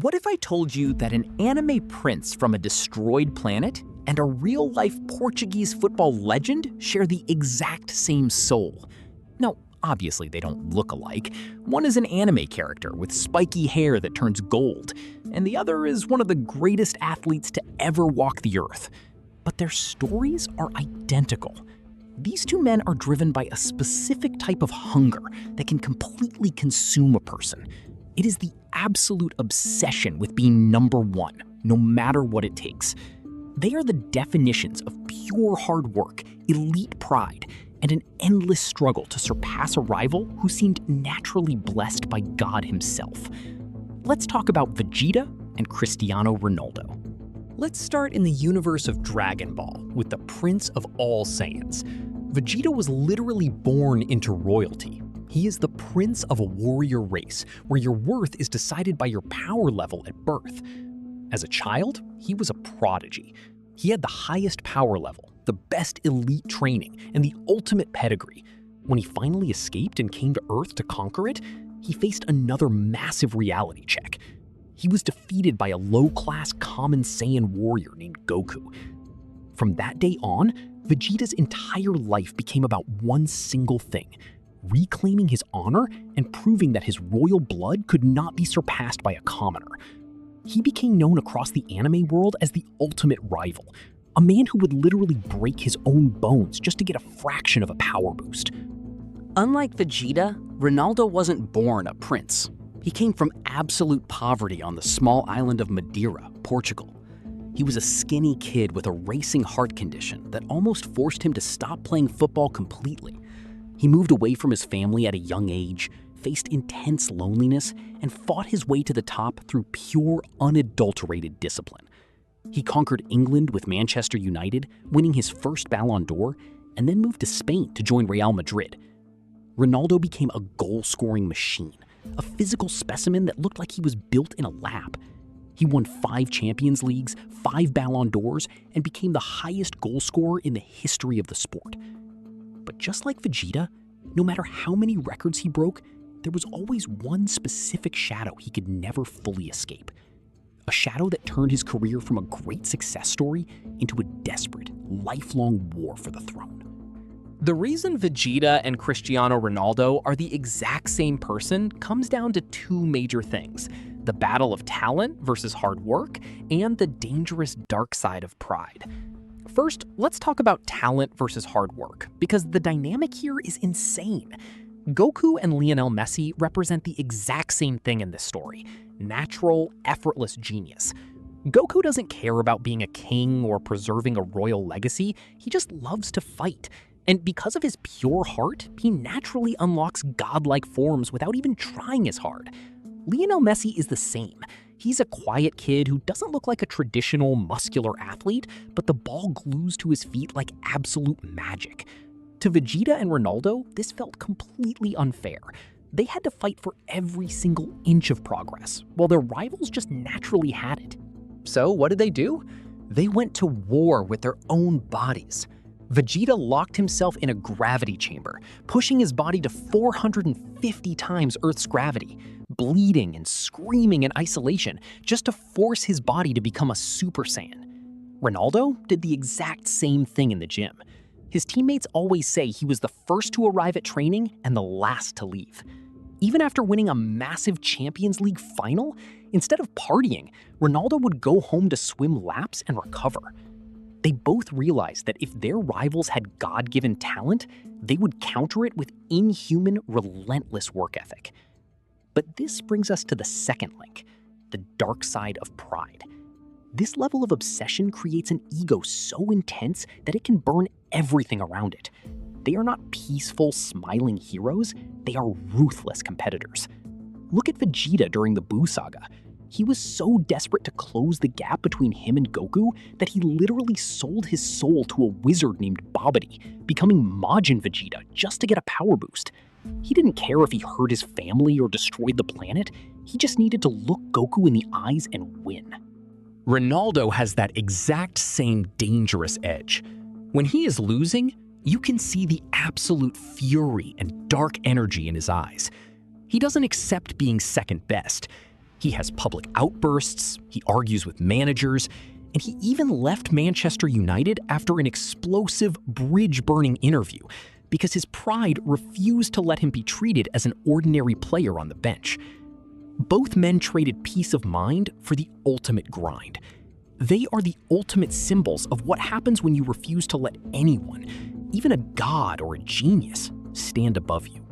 What if I told you that an anime prince from a destroyed planet and a real-life Portuguese football legend share the exact same soul? Now, obviously they don't look alike. One is an anime character with spiky hair that turns gold, and the other is one of the greatest athletes to ever walk the earth. But their stories are identical. These two men are driven by a specific type of hunger that can completely consume a person. It is the absolute obsession with being number one, no matter what it takes. They are the definitions of pure hard work, elite pride, and an endless struggle to surpass a rival who seemed naturally blessed by God himself. Let's talk about Vegeta and Cristiano Ronaldo. Let's start in the universe of Dragon Ball with the Prince of all Saiyans. Vegeta was literally born into royalty. He is the prince of a warrior race, where your worth is decided by your power level at birth. As a child, he was a prodigy. He had the highest power level, the best elite training, and the ultimate pedigree. When he finally escaped and came to Earth to conquer it, he faced another massive reality check. He was defeated by a low-class common Saiyan warrior named Goku. From that day on, Vegeta's entire life became about one single thing: reclaiming his honor and proving that his royal blood could not be surpassed by a commoner. He became known across the anime world as the ultimate rival, a man who would literally break his own bones just to get a fraction of a power boost. Unlike Vegeta, Ronaldo wasn't born a prince. He came from absolute poverty on the small island of Madeira, Portugal. He was a skinny kid with a racing heart condition that almost forced him to stop playing football completely. He moved away from his family at a young age, faced intense loneliness, and fought his way to the top through pure, unadulterated discipline. He conquered England with Manchester United, winning his first Ballon d'Or, and then moved to Spain to join Real Madrid. Ronaldo became a goal-scoring machine, a physical specimen that looked like he was built in a lab. He won 5 Champions Leagues, 5 Ballon d'Ors, and became the highest goal scorer in the history of the sport. But just like Vegeta, no matter how many records he broke, there was always one specific shadow he could never fully escape. A shadow that turned his career from a great success story into a desperate, lifelong war for the throne. The reason Vegeta and Cristiano Ronaldo are the exact same person comes down to 2 major things: the battle of talent versus hard work, and the dangerous dark side of pride. First, let's talk about talent versus hard work, because the dynamic here is insane. Goku and Lionel Messi represent the exact same thing in this story: natural, effortless genius. Goku doesn't care about being a king or preserving a royal legacy, he just loves to fight. And because of his pure heart, he naturally unlocks godlike forms without even trying as hard. Lionel Messi is the same. He's a quiet kid who doesn't look like a traditional muscular athlete, but the ball glues to his feet like absolute magic. To Vegeta and Ronaldo, this felt completely unfair. They had to fight for every single inch of progress, while their rivals just naturally had it. So what did they do? They went to war with their own bodies. Vegeta locked himself in a gravity chamber, pushing his body to 450 times Earth's gravity, bleeding and screaming in isolation just to force his body to become a Super Saiyan. Ronaldo did the exact same thing in the gym. His teammates always say he was the first to arrive at training and the last to leave. Even after winning a massive Champions League final, instead of partying, Ronaldo would go home to swim laps and recover. They both realized that if their rivals had God-given talent, they would counter it with inhuman, relentless work ethic. But this brings us to the second link: the dark side of pride. This level of obsession creates an ego so intense that it can burn everything around it. They are not peaceful, smiling heroes, they are ruthless competitors. Look at Vegeta during the Buu Saga. He was so desperate to close the gap between him and Goku that he literally sold his soul to a wizard named Babidi, becoming Majin Vegeta just to get a power boost. He didn't care if he hurt his family or destroyed the planet, he just needed to look Goku in the eyes and win. Ronaldo has that exact same dangerous edge. When he is losing, you can see the absolute fury and dark energy in his eyes. He doesn't accept being second best. He has public outbursts, he argues with managers, and he even left Manchester United after an explosive, bridge-burning interview because his pride refused to let him be treated as an ordinary player on the bench. Both men traded peace of mind for the ultimate grind. They are the ultimate symbols of what happens when you refuse to let anyone, even a god or a genius, stand above you.